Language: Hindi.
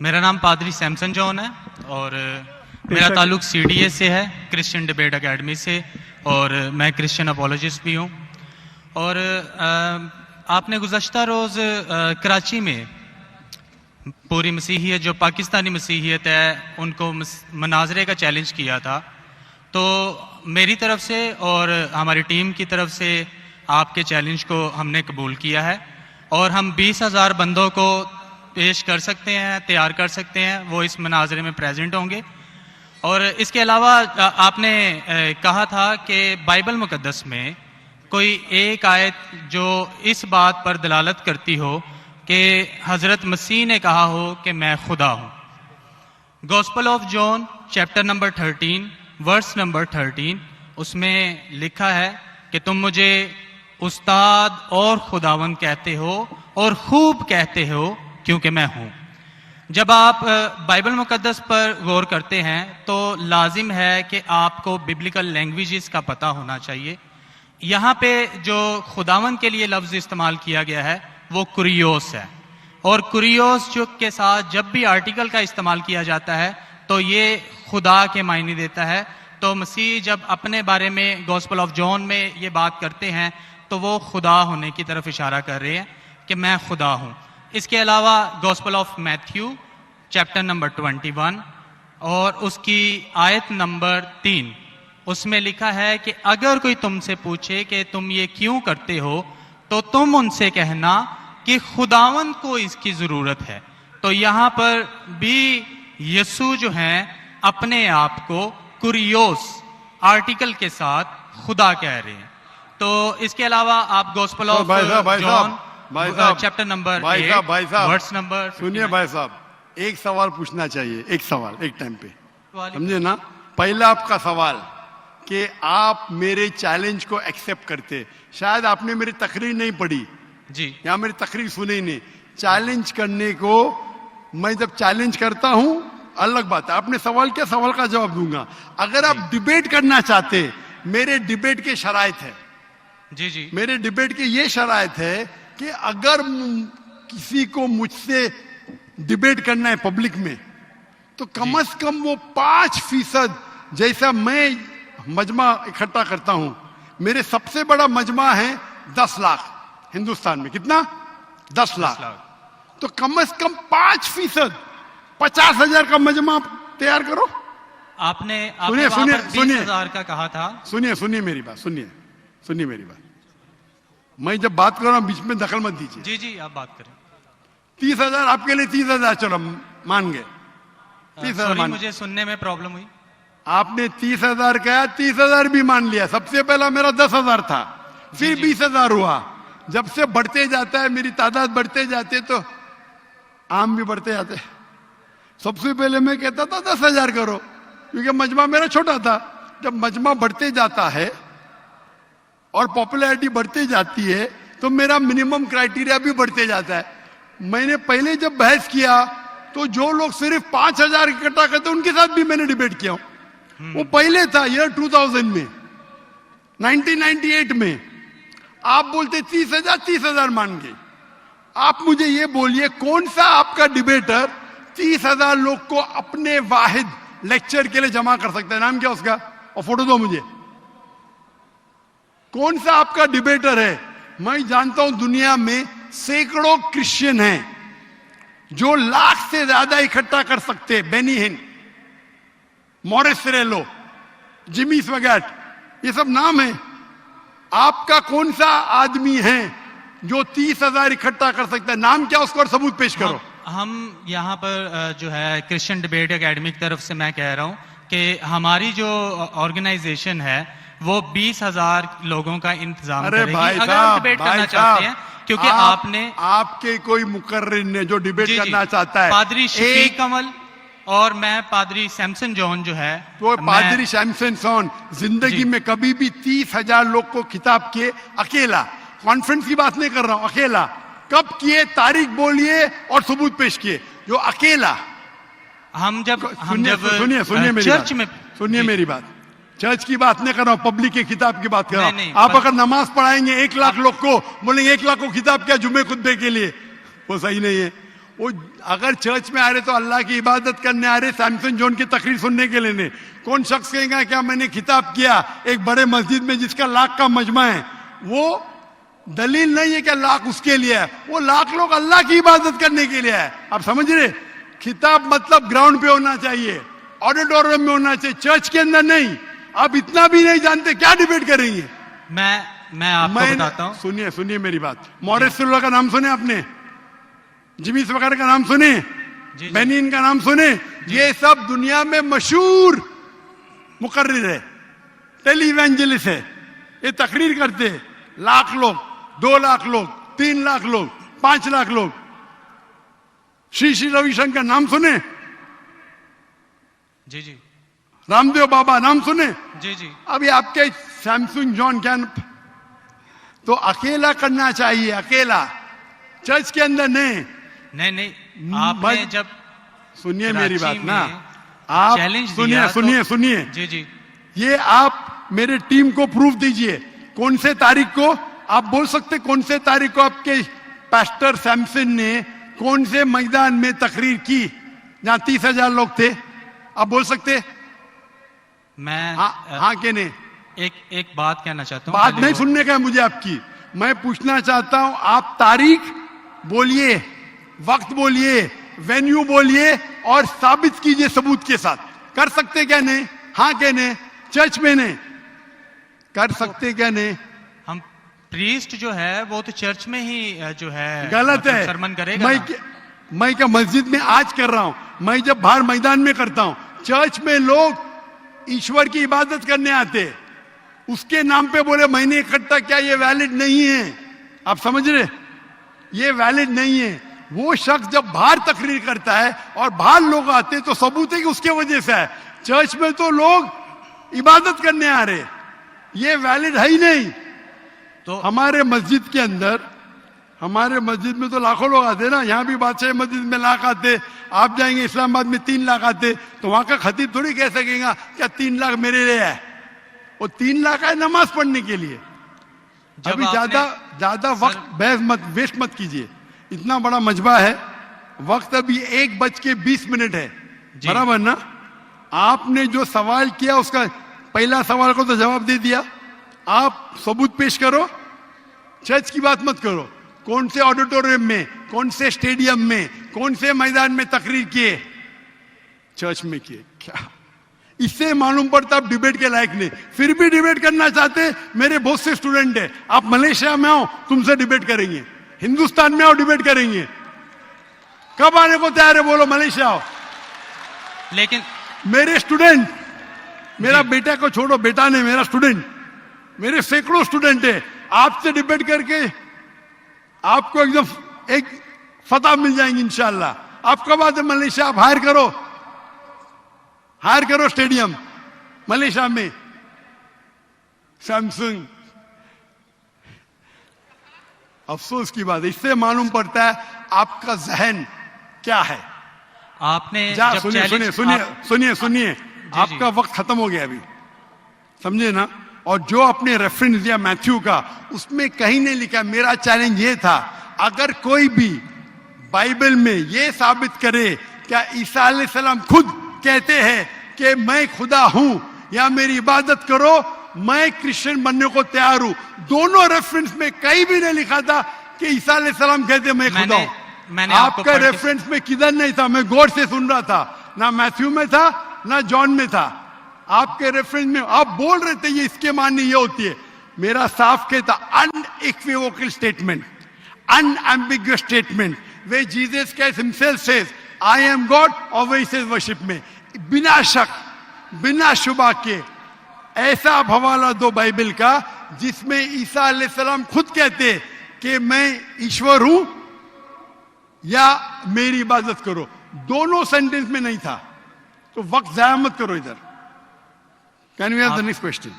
मेरा नाम पादरी सैमसन जॉन है और मेरा ताल्लुक CDA से है, क्रिश्चियन डिबेट एकेडमी से, और मैं क्रिश्चियन अपोलॉजिस्ट भी हूँ। और आपने गुज़श्ता रोज़ कराची में पूरी मसीहियत, जो पाकिस्तानी मसीहियत है, उनको मनाजरे का चैलेंज किया था। तो मेरी तरफ से और हमारी टीम की तरफ से आपके चैलेंज को हमने कबूल किया है और हम 20,000 बंदों को पेश कर सकते हैं, तैयार कर सकते हैं, वो इस मनाजरे में प्रेजेंट होंगे। और इसके अलावा आपने कहा था कि बाइबल मुकद्दस में कोई एक आयत जो इस बात पर दलालत करती हो कि हज़रत मसीह ने कहा हो कि मैं खुदा हूँ। Gospel of John chapter number 13 verse number 13, उसमें लिखा है कि तुम मुझे उस्ताद और खुदावंद कहते हो और खूब कहते हो क्योंकि मैं हूँ। जब आप बाइबल मुकद्दस पर गौर करते हैं तो लाजिम है कि आपको बिब्लिकल लैंग्वेजेस का पता होना चाहिए। यहाँ पे जो खुदावंद के लिए लफ्ज़ इस्तेमाल किया गया है वो कुरियोस है, और कुरियोस जो के साथ जब भी आर्टिकल का इस्तेमाल किया जाता है तो ये खुदा के मायने देता है। तो मसीह जब अपने बारे में गॉस्पेल ऑफ जॉन में ये बात करते हैं तो वो खुदा होने की तरफ इशारा कर रहे हैं कि मैं खुदा हूँ। इसके अलावा gospel of Matthew chapter number 21 और उसकी आयत नंबर 3, उसमें लिखा है कि अगर कोई तुमसे पूछे कि तुम ये क्यों करते हो तो तुम उनसे कहना कि खुदावंद को इसकी ज़रूरत है। तो यहाँ पर भी यीशु जो हैं अपने आप को कुरियोस आर्टिकल के साथ खुदा कह रहे हैं। तो इसके अलावा आप gospel of John chapter number 8 verse number, सुनिए भाई साहब, एक सवाल पूछना चाहिए, एक सवाल एक टाइम पे, समझे ना। पहला आपका सवाल कि आप मेरे चैलेंज को एक्सेप्ट करते। शायद आपने मेरी तकरीर नहीं पढ़ी जी, या मेरी तकरीर सुनी नहीं। चैलेंज करने को मैं जब चैलेंज करता हूं अलग बात है, आपने सवाल किया, सवाल का जवाब दूंगा। अगर आप डिबेट करना चाहते, मेरे डिबेट के शराइत है जी जी, मेरे डिबेट के ये शराइत है कि अगर किसी को मुझसे डिबेट करना है पब्लिक में तो कम से कम वो 5% जैसा मैं मजमा इकट्ठा करता हूं। मेरे सबसे बड़ा मजमा है 10 लाख हिंदुस्तान में। कितना? 10 लाख। तो कम से कम 5%, 50,000 का मजमा तैयार करो। आपने सुनिए सुनिए सुनिए 20,000 का कहा था। सुनिए मेरी बात, सुनिए मेरी बात। मैं जब बात कर रहा हूं बीच में दखल मत दीजिए। जी जी, आप बात करें। 30,000 आपके लिए 30,000, चलो मान गए। 30,000 मुझे सुनने में प्रॉब्लम हुई। आपने 30,000 कहा, 30,000 भी मान लिया। सबसे पहला मेरा 10,000 था, फिर 20,000 हुआ। जब से बढ़ते जाता है, मेरी तादाद बढ़ते जाते तो आम भी बढ़ते जाते। सबसे पहले मैं कहता था 10,000 करो, क्योंकि मजमा मेरा छोटा था। जब मजमा बढ़ते जाता है और पॉपुलैरिटी बढ़ती जाती है तो मेरा मिनिमम क्राइटेरिया भी बढ़ते जाता है। मैंने पहले जब बहस किया तो जो लोग सिर्फ 5,000 इकट्ठा करते उनके साथ भी मैंने डिबेट किया। वो पहले था ईयर 2000 में, 1998 में। आप बोलते 30,000 मान गए। आप मुझे ये बोलिए कौन सा आपका डिबेटर 30,000 लोग को अपने वाहिद लेक्चर के लिए जमा कर सकता है? नाम क्या उसका, और फोटो दो मुझे। कौन सा आपका डिबेटर है? मैं जानता हूं दुनिया में सैकड़ों क्रिश्चियन हैं जो लाख से ज्यादा इकट्ठा कर सकते हैं। बेनी हिन, मॉरिस सिरेलो, जिमी स्वगैट, ये सब नाम है। आपका कौन सा आदमी है जो 30,000 इकट्ठा कर सकता है? नाम क्या उसका और सबूत पेश करो। हम यहाँ पर जो है क्रिश्चियन डिबेट एकेडमी की तरफ से मैं कह रहा हूँ कि हमारी जो ऑर्गेनाइजेशन है वो 20,000 लोगों का इंतजाम करेगी अगर हम डिबेट करना चाहते हैं, क्योंकि आपने आपके कोई मुकर्रिर ने जो डिबेट करना चाहता है, पादरी शफीक कमल और मैं पादरी सैमसन जॉन जो है, तो पादरी सैमसन जॉन जिंदगी में कभी भी 30,000 लोग को खिताब किए अकेला। कॉन्फ्रेंस की बात नहीं कर रहा हूं, अकेला। कब किए? तारीख बोलिए और सबूत पेश किए। जो अकेला सुनिए मेरी बात। चर्च की बात नहीं कर रहा हूं, पब्लिक के खिताब की बात कर रहा हूं। आप अगर नमाज पढ़ाएंगे 1 लाख लोग को, बोलेंगे 1 लाख को खिताब किया जुमे खुतबे के लिए, वो सही नहीं है। वो अगर चर्च में आ रहे तो अल्लाह की इबादत करने आ रहे, सैमसन जॉन की तकरीर सुनने के लिए नहीं। कौन शख्स कहेगा क्या मैंने खिताब किया एक बड़े मस्जिद में जिसका लाख का मजमा है, वो दलील नहीं है कि लाख उसके लिए है, वो लाख लोग अल्लाह की इबादत करने के लिए है। आप समझ रहे? खिताब मतलब ग्राउंड पे होना चाहिए, ऑडिटोरियम में होना चाहिए, चर्च के अंदर नहीं। आप इतना भी नहीं जानते, क्या डिबेट करेंगे? मैं आपको बताता हूँ। सुनिए मेरी बात। मॉरिस सिल्वा का नाम सुने आपने? जिमी वगैरह का नाम सुने? बेनिन का नाम सुने? ये सब दुनिया में मशहूर मुकर्रिर है, टेलीवेंजलिस्ट है। ये तकरीर करते हैं, लाख लोग, 2 लाख लोग, 3 लाख लोग, 5 लाख लोग। श्री रविशंकर नाम सुने? जी। रामदेव बाबा नाम सुने? जी। अभी आपके सैमसंग जॉन क्या? तो अकेला करना चाहिए, अकेला, चर्च के अंदर नहीं। आपने जब सुनिए मेरी बात ना, आप सुनिए। जी। ये आप मेरे टीम को प्रूफ दीजिए। कौन से तारीख को आप बोल सकते? कौन से तारीख को आपके पास्टर सैमसन ने कौन से मैदान में तकरीर की जहां 30,000 लोग थे? आप बोल सकते? मैं हाँ के नहीं? एक बात कहना चाहता हूँ। बात नहीं सुनने का है मुझे आपकी, मैं पूछना चाहता हूं। आप तारीख बोलिए, वक्त बोलिए, वेन्यू बोलिए और साबित कीजिए सबूत के साथ। कर सकते क्या नहीं? हाँ के नहीं? चर्च में नहीं कर सकते क्या नहीं? हम प्रीस्ट जो है वो तो चर्च में ही जो है गलत है, सरमन करेगा। मैं क्या मस्जिद में आज कर रहा हूं, मैं जब बाहर मैदान में करता हूं। चर्च में लोग ईश्वर की इबादत करने आते, उसके नाम पे बोले मैंने इकट्ठा किया, ये वैलिड नहीं है। आप समझ रहे? ये वैलिड नहीं है। वो शख्स जब बाहर तकरीर करता है और बाहर लोग आते तो सबूत है कि उसके वजह से है। चर्च में तो लोग इबादत करने आ रहे, ये वैलिड है ही नहीं। तो हमारे मस्जिद के अंदर, हमारे मस्जिद में तो लाखों लोग आते ना। यहाँ भी बादशाह मस्जिद में लाख आते, आप जाएंगे इस्लामाबाद में 3 लाख आते, तो वहां का खतीब थोड़ी कह सकेगा क्या 3 लाख मेरे लिए है। वो 3 लाख है नमाज पढ़ने के लिए। अभी ज्यादा वक्त बहस मत, वेस्ट मत कीजिए। इतना बड़ा मजबा है, वक्त अभी 1:20 है, बराबर ना? आपने जो सवाल किया उसका पहला सवाल को तो जवाब दे दिया। आप सबूत पेश करो, चर्च की बात मत करो। कौन से ऑडिटोरियम में, कौन से स्टेडियम में, कौन से मैदान में तकरीर किए? चर्च में किए। क्या इससे मालूम पड़ता आप डिबेट के लायक नहीं? फिर भी डिबेट करना चाहते। मेरे बहुत से स्टूडेंट है, आप मलेशिया में आओ तुमसे डिबेट करेंगे, हिंदुस्तान में आओ डिबेट करेंगे। कब आने को तैयार है बोलो? मलेशिया आओ। लेकिन मेरे स्टूडेंट, मेरा बेटा को छोड़ो, बेटा नहीं, मेरा स्टूडेंट, मेरे सैकड़ों स्टूडेंट है, आपसे डिबेट करके आपको एकदम एक फतह मिल जाएंगे इंशाल्लाह। आप कब आते मलेशिया? आप हायर करो स्टेडियम मलेशिया में। सैमसंग, अफसोस की बात है, इससे मालूम पड़ता है आपका जहन क्या है। आपने सुनिए आपका वक्त खत्म हो गया अभी, समझे ना? और जो आपने रेफरेंस दिया मैथ्यू का, उसमें कहीं नहीं लिखा। मेरा चैलेंज ये था, अगर कोई भी बाइबल में ये साबित करे क्या ईसा अलैहिस्सलाम खुद कहते हैं कि मैं खुदा हूं या मेरी इबादत करो, मैं क्रिश्चियन बनने को तैयार हूं। दोनों रेफरेंस में कहीं भी नहीं लिखा था कि ईसा अलैहिस्सलाम कहते मैं खुदा हूं। आपका रेफरेंस में किधर नहीं था, मैं गौर से सुन रहा था, ना मैथ्यू में था ना जॉन में था। आपके रेफरेंस में आप बोल रहे थे ये इसके माननी ये होती है। मेरा साफ कहता unequivocal statement, unambiguous statement, way Jesus Christ himself says I am God और वे सेज वर्शिप में, बिना शक बिना शुबा के ऐसा हवाला दो बाइबल का जिसमें ईसा अलैहिस्सलाम खुद कहते कि मैं ईश्वर हूं या मेरी इबादत करो। दोनों सेंटेंस में नहीं था, तो वक्त जाया मत करो इधर। Can we have the next question?